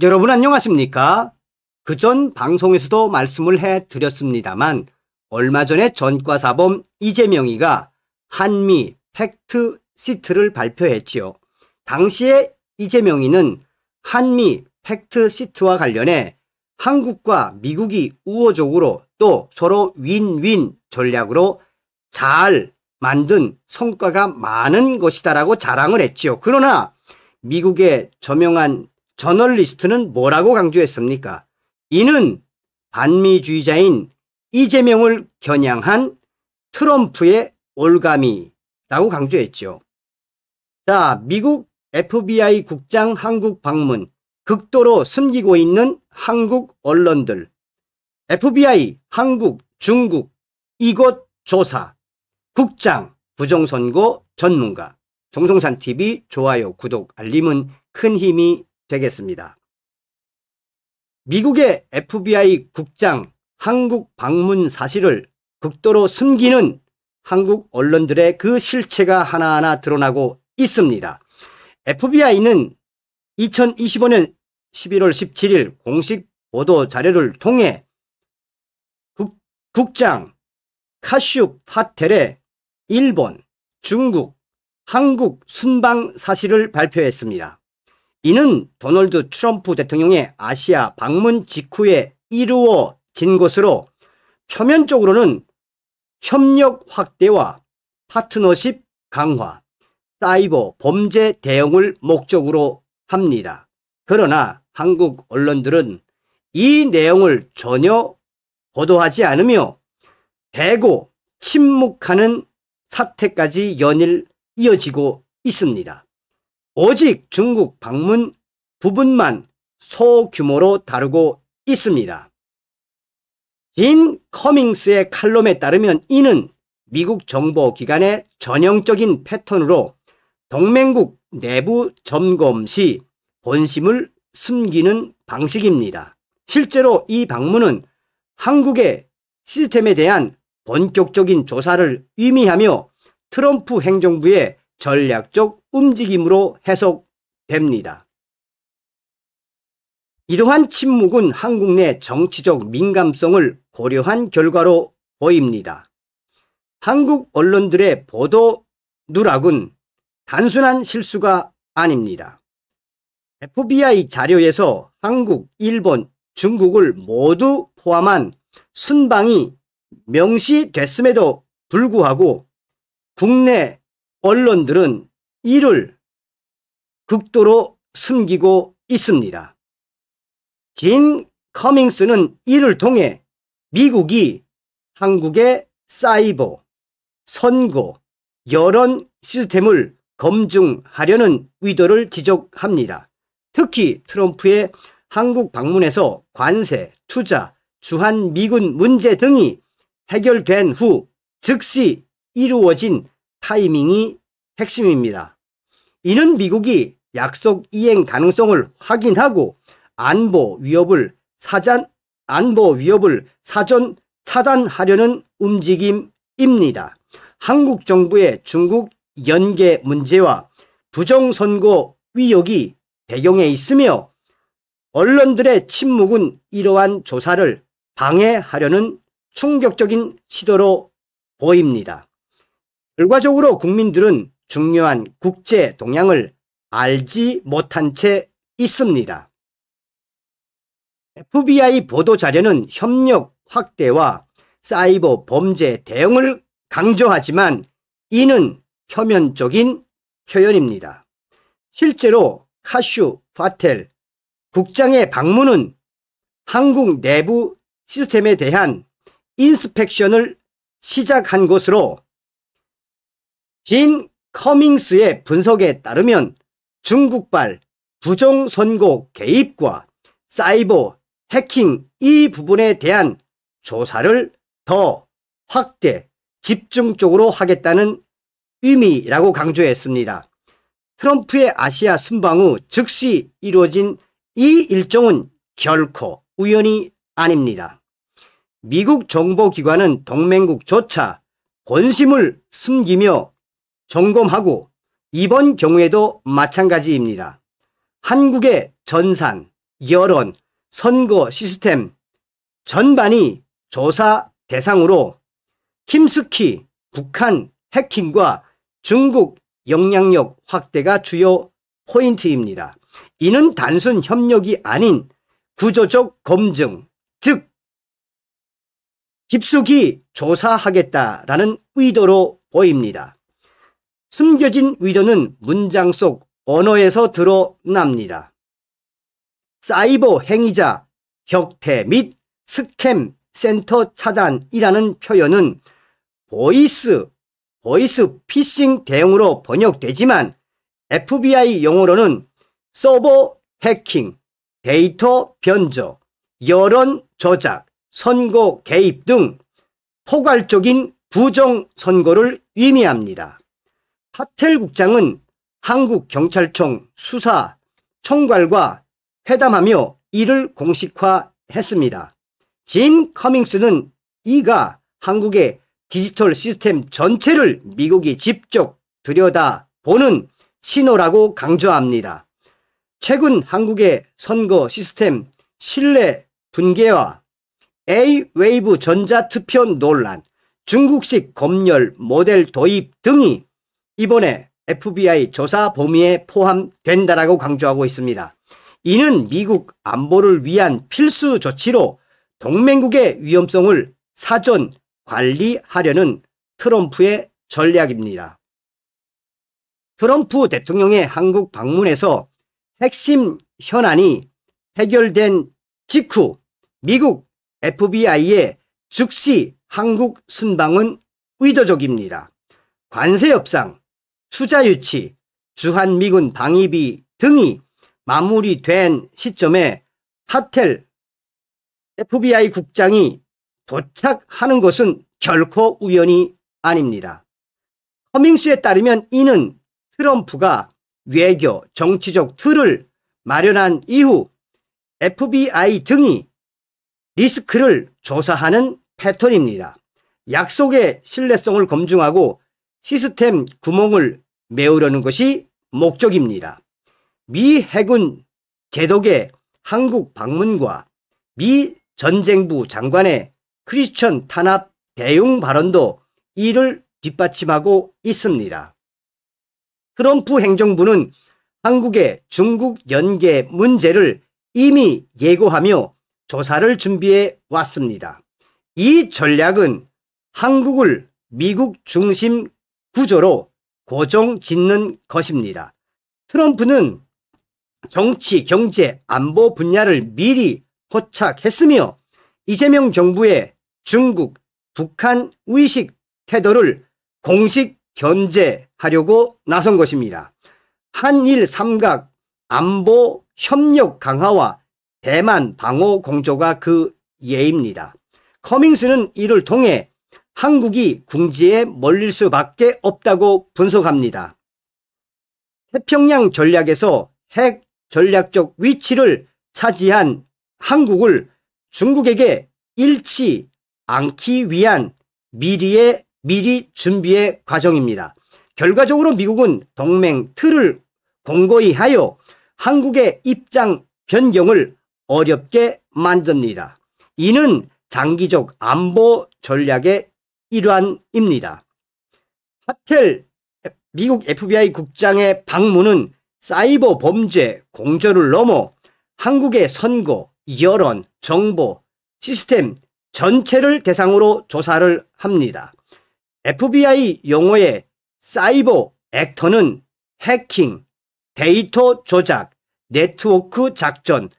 여러분 안녕하십니까? 그전 방송에서도 말씀을 해드렸습니다만 얼마 전에 전과사범 이재명이가 한미 팩트 시트를 발표했지요. 당시에 이재명이는 한미 팩트 시트와 관련해 한국과 미국이 우호적으로 또 서로 윈윈 전략으로 잘 만든 성과가 많은 것이다라고 자랑을 했지요. 그러나 미국의 저명한 저널리스트는 뭐라고 강조했습니까? 이는 반미주의자인 이재명을 겨냥한 트럼프의 올가미라고 강조했죠. 자, 미국 FBI 국장 한국 방문, 극도로 숨기고 있는 한국 언론들, FBI, 한국, 중국, 이곳 조사, 국장, 부정선거 전문가, 정성산TV 좋아요, 구독, 알림은 큰 힘이 되겠습니다. 미국의 FBI 국장 한국 방문 사실을 극도로 숨기는 한국 언론들의 그 실체가 하나하나 드러나고 있습니다. FBI는 2025년 11월 17일 공식 보도 자료를 통해 국장 카슈 파텔의 일본, 중국, 한국 순방 사실을 발표했습니다. 이는 도널드 트럼프 대통령의 아시아 방문 직후에 이루어진 것으로 표면적으로는 협력 확대와 파트너십 강화, 사이버 범죄 대응을 목적으로 합니다. 그러나 한국 언론들은 이 내용을 전혀 보도하지 않으며 대고 침묵하는 사태까지 연일 이어지고 있습니다. 오직 중국 방문 부분만 소규모로 다루고 있습니다. 진 커밍스의 칼럼에 따르면 이는 미국 정보기관의 전형적인 패턴으로 동맹국 내부 점검 시 본심을 숨기는 방식입니다. 실제로 이 방문은 한국의 시스템에 대한 본격적인 조사를 의미하며 트럼프 행정부의 전략적 움직임으로 해석됩니다. 이러한 침묵은 한국 내 정치적 민감성을 고려한 결과로 보입니다. 한국 언론들의 보도 누락은 단순한 실수가 아닙니다. FBI 자료에서 한국, 일본, 중국을 모두 포함한 순방이 명시됐음에도 불구하고 국내 언론들은 이를 극도로 숨기고 있습니다. 진 커밍스는 이를 통해 미국이 한국의 사이버, 선거, 여론 시스템을 검증하려는 의도를 지적합니다. 특히 트럼프의 한국 방문에서 관세, 투자, 주한미군 문제 등이 해결된 후 즉시 이루어진 타이밍이 핵심입니다. 이는 미국이 약속 이행 가능성을 확인하고 안보 위협을 사전 차단하려는 움직임입니다. 한국 정부의 중국 연계 문제와 부정선거 의혹이 배경에 있으며 언론들의 침묵은 이러한 조사를 방해하려는 충격적인 시도로 보입니다. 결과적으로 국민들은 중요한 국제 동향을 알지 못한 채 있습니다. FBI 보도자료는 협력 확대와 사이버 범죄 대응을 강조하지만 이는 표면적인 표현입니다. 실제로 카슈 파텔 국장의 방문은 한국 내부 시스템에 대한 인스펙션을 시작한 것으로 진 커밍스의 분석에 따르면 중국발 부정선거 개입과 사이버 해킹 이 부분에 대한 조사를 더 확대, 집중적으로 하겠다는 의미라고 강조했습니다. 트럼프의 아시아 순방 후 즉시 이루어진 이 일정은 결코 우연이 아닙니다. 미국 정보기관은 동맹국조차 본심을 숨기며 점검하고 이번 경우에도 마찬가지입니다. 한국의 전산, 여론, 선거 시스템 전반이 조사 대상으로 김스키 북한 해킹과 중국 영향력 확대가 주요 포인트입니다. 이는 단순 협력이 아닌 구조적 검증, 즉 깊숙이 조사하겠다라는 의도로 보입니다. 숨겨진 의도는 문장 속 언어에서 드러납니다. 사이버 행위자 격퇴 및 스캠 센터 차단이라는 표현은 보이스 피싱 대응으로 번역되지만 FBI 용어로는 서버 해킹, 데이터 변조, 여론 조작, 선거 개입 등 포괄적인 부정 선거를 의미합니다. 파텔 국장은 한국경찰청 수사 총괄과 회담하며 이를 공식화했습니다. 진 커밍스는 이가 한국의 디지털 시스템 전체를 미국이 직접 들여다보는 신호라고 강조합니다. 최근 한국의 선거 시스템 신뢰 붕괴와 A-웨이브 전자투표 논란, 중국식 검열 모델 도입 등이 이번에 FBI 조사 범위에 포함된다라고 강조하고 있습니다. 이는 미국 안보를 위한 필수 조치로 동맹국의 위험성을 사전 관리하려는 트럼프의 전략입니다. 트럼프 대통령의 한국 방문에서 핵심 현안이 해결된 직후 미국 FBI의 즉시 한국 순방은 의도적입니다. 관세 협상, 투자 유치, 주한미군 방위비 등이 마무리된 시점에 파텔 FBI 국장이 도착하는 것은 결코 우연이 아닙니다. 커밍스에 따르면 이는 트럼프가 외교, 정치적 틀을 마련한 이후 FBI 등이 리스크를 조사하는 패턴입니다. 약속의 신뢰성을 검증하고 시스템 구멍을 메우려는 것이 목적입니다. 미 해군 제독의 한국 방문과 미 전쟁부 장관의 크리스천 탄압 대응 발언도 이를 뒷받침하고 있습니다. 트럼프 행정부는 한국의 중국 연계 문제를 이미 예고하며 조사를 준비해 왔습니다. 이 전략은 한국을 미국 중심 구조로 고정 짓는 것입니다. 트럼프는 정치, 경제, 안보 분야를 미리 포착했으며 이재명 정부의 중국, 북한 의식 태도를 공식 견제하려고 나선 것입니다. 한일 삼각 안보 협력 강화와 대만 방어 공조가 그 예입니다. 커밍스는 이를 통해 한국이 궁지에 몰릴 수밖에 없다고 분석합니다. 태평양 전략에서 핵 전략적 위치를 차지한 한국을 중국에게 잃지 않기 위한 미리 준비의 과정입니다. 결과적으로 미국은 동맹 틀을 공고히 하여 한국의 입장 변경을 어렵게 만듭니다. 이는 장기적 안보 전략의 일환입니다. 파텔 미국 FBI 국장의 방문은 사이버 범죄 공조를 넘어 한국의 선거, 여론, 정보, 시스템 전체를 대상으로 조사를 합니다. FBI 용어의 사이버 액터는 해킹, 데이터 조작, 네트워크 작전,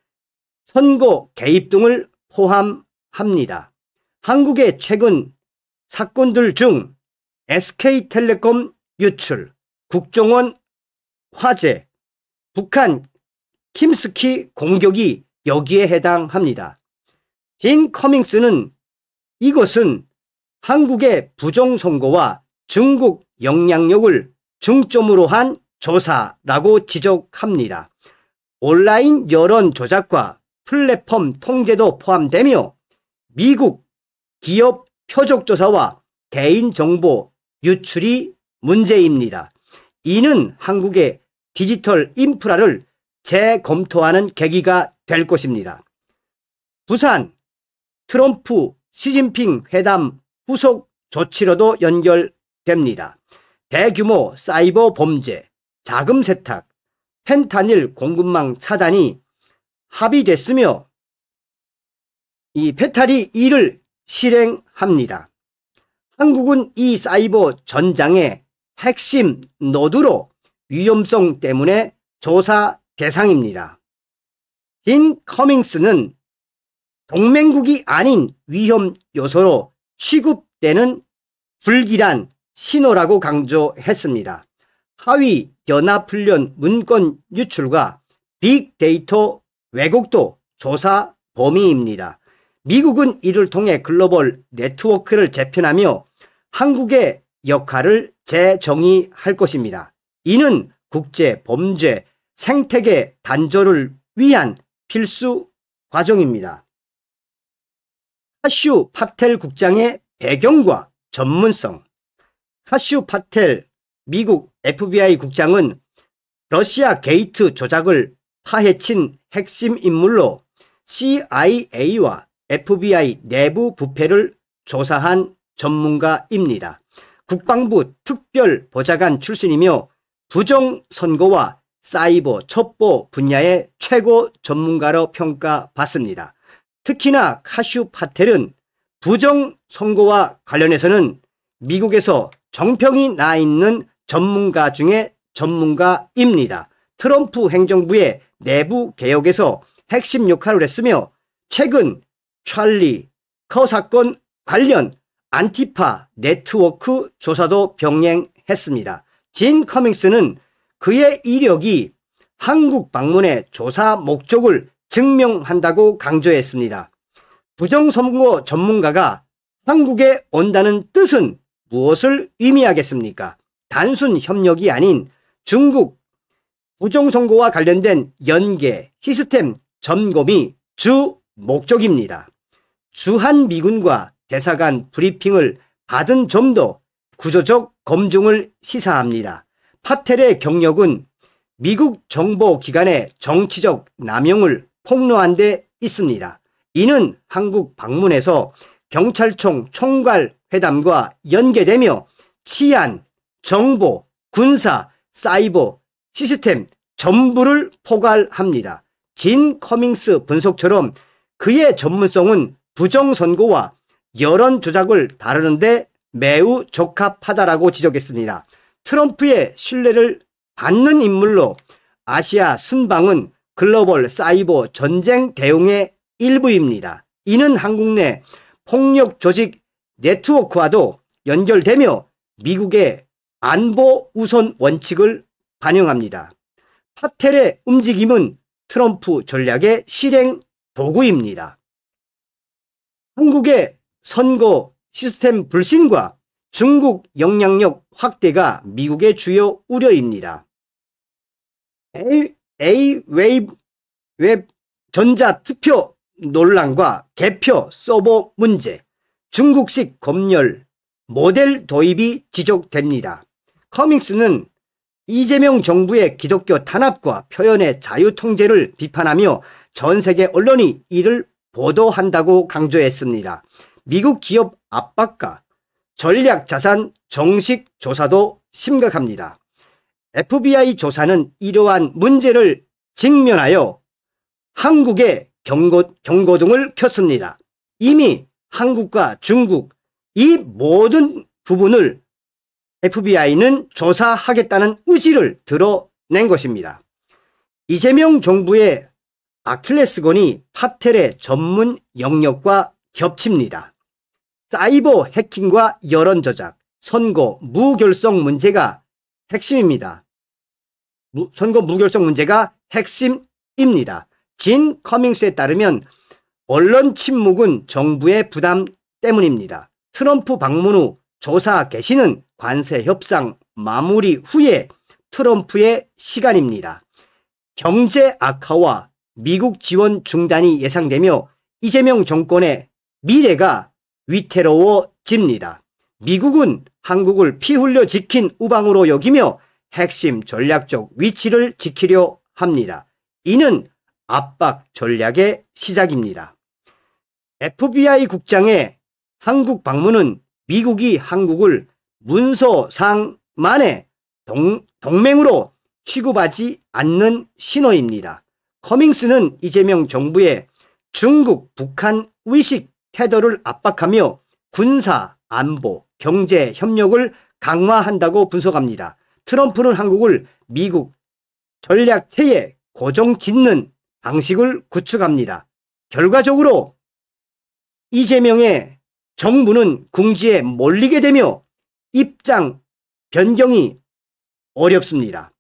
선거 개입 등을 포함합니다. 한국의 최근 사건들 중 SK텔레콤 유출, 국정원 화재, 북한 김스키 공격이 여기에 해당합니다. 진 커밍스는 이것은 한국의 부정선거와 중국 영향력을 중점으로 한 조사라고 지적합니다. 온라인 여론 조작과 플랫폼 통제도 포함되며 미국 기업 표적조사와 개인정보 유출이 문제입니다. 이는 한국의 디지털 인프라를 재검토하는 계기가 될 것입니다. 부산 트럼프 시진핑 회담 후속 조치로도 연결됩니다. 대규모 사이버 범죄, 자금 세탁, 펜타닐 공급망 차단이 합의됐으며 이 페탈이 이를 실행합니다. 한국은 이 사이버 전장의 핵심 노드로 위험성 때문에 조사 대상입니다. 진 커밍스는 동맹국이 아닌 위험 요소로 취급되는 불길한 신호라고 강조했습니다. 하위 연합훈련 문건 유출과 빅데이터 왜곡도 조사 범위입니다. 미국은 이를 통해 글로벌 네트워크를 재편하며 한국의 역할을 재정의할 것입니다. 이는 국제 범죄 생태계 단절을 위한 필수 과정입니다. 카슈 파텔 국장의 배경과 전문성. 카슈 파텔 미국 FBI 국장은 러시아 게이트 조작을 파헤친 핵심 인물로 CIA와 FBI 내부 부패를 조사한 전문가입니다. 국방부 특별보좌관 출신이며 부정선거와 사이버 첩보 분야의 최고 전문가로 평가받습니다. 특히나 카슈 파텔은 부정선거와 관련해서는 미국에서 정평이 나 있는 전문가 중에 전문가입니다. 트럼프 행정부의 내부 개혁에서 핵심 역할을 했으며 최근 찰리 커 사건 관련 안티파 네트워크 조사도 병행했습니다. 진 커밍스는 그의 이력이 한국 방문의 조사 목적을 증명한다고 강조했습니다. 부정선거 전문가가 한국에 온다는 뜻은 무엇을 의미하겠습니까? 단순 협력이 아닌 중국 부정선거와 관련된 연계 시스템 점검이 주 목적입니다. 주한미군과 대사관 브리핑을 받은 점도 구조적 검증을 시사합니다. 파텔의 경력은 미국 정보기관의 정치적 남용을 폭로한 데 있습니다. 이는 한국 방문에서 경찰청 총괄 회담과 연계되며 치안, 정보, 군사, 사이버 시스템 전부를 포괄합니다. 진 커밍스 분석처럼 그의 전문성은 부정선거와 여론 조작을 다루는데 매우 적합하다라고 지적했습니다. 트럼프의 신뢰를 받는 인물로 아시아 순방은 글로벌 사이버 전쟁 대응의 일부입니다. 이는 한국 내 폭력 조직 네트워크와도 연결되며 미국의 안보 우선 원칙을 반영합니다. 파텔의 움직임은 트럼프 전략의 실행 도구입니다. 한국의 선거 시스템 불신과 중국 영향력 확대가 미국의 주요 우려입니다. A-웹 전자투표 논란과 개표 서버 문제, 중국식 검열 모델 도입이 지적됩니다. 커밍스는 이재명 정부의 기독교 탄압과 표현의 자유 통제를 비판하며 전 세계 언론이 이를 보도한다고 강조했습니다. 미국 기업 압박과 전략자산 정식 조사도 심각합니다. FBI 조사는 이러한 문제를 직면하여 한국에 경고등을 켰습니다. 이미 한국과 중국 이 모든 부분을 FBI는 조사하겠다는 의지를 드러낸 것입니다. 이재명 정부의 아킬레스건이 파텔의 전문 영역과 겹칩니다. 사이버 해킹과 여론 조작, 선거 무결성 문제가 핵심입니다. 선거 무결성 문제가 핵심입니다. 진 커밍스에 따르면 언론 침묵은 정부의 부담 때문입니다. 트럼프 방문 후 조사 개시는 관세 협상 마무리 후에 트럼프의 시간입니다. 경제 악화와 미국 지원 중단이 예상되며 이재명 정권의 미래가 위태로워집니다. 미국은 한국을 피 흘려 지킨 우방으로 여기며 핵심 전략적 위치를 지키려 합니다. 이는 압박 전략의 시작입니다. FBI 국장의 한국 방문은 미국이 한국을 문서상만의 동맹으로 취급하지 않는 신호입니다. 커밍스는 이재명 정부의 중국, 북한 의식 태도를 압박하며 군사, 안보, 경제 협력을 강화한다고 분석합니다. 트럼프는 한국을 미국 전략체에 고정짓는 방식을 구축합니다. 결과적으로 이재명의 정부는 궁지에 몰리게 되며 입장 변경이 어렵습니다.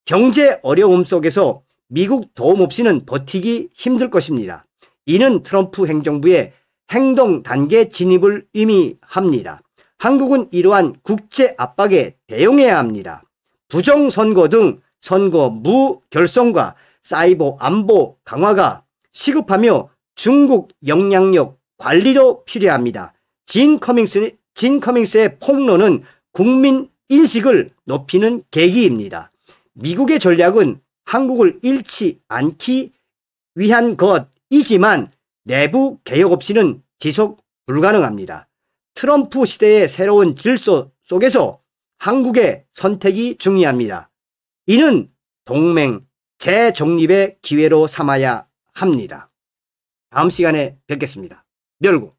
경제 어려움 속에서 미국 도움 없이는 버티기 힘들 것입니다. 이는 트럼프 행정부의 행동 단계 진입을 의미합니다. 한국은 이러한 국제 압박에 대응해야 합니다. 부정선거 등 선거 무결성과 사이버 안보 강화가 시급하며 중국 영향력 관리도 필요합니다. 진 커밍스의 폭로는 국민 인식을 높이는 계기입니다. 미국의 전략은 한국을 잃지 않기 위한 것이지만 내부 개혁 없이는 지속 불가능합니다. 트럼프 시대의 새로운 질서 속에서 한국의 선택이 중요합니다. 이는 동맹 재정립의 기회로 삼아야 합니다. 다음 시간에 뵙겠습니다. 멸구.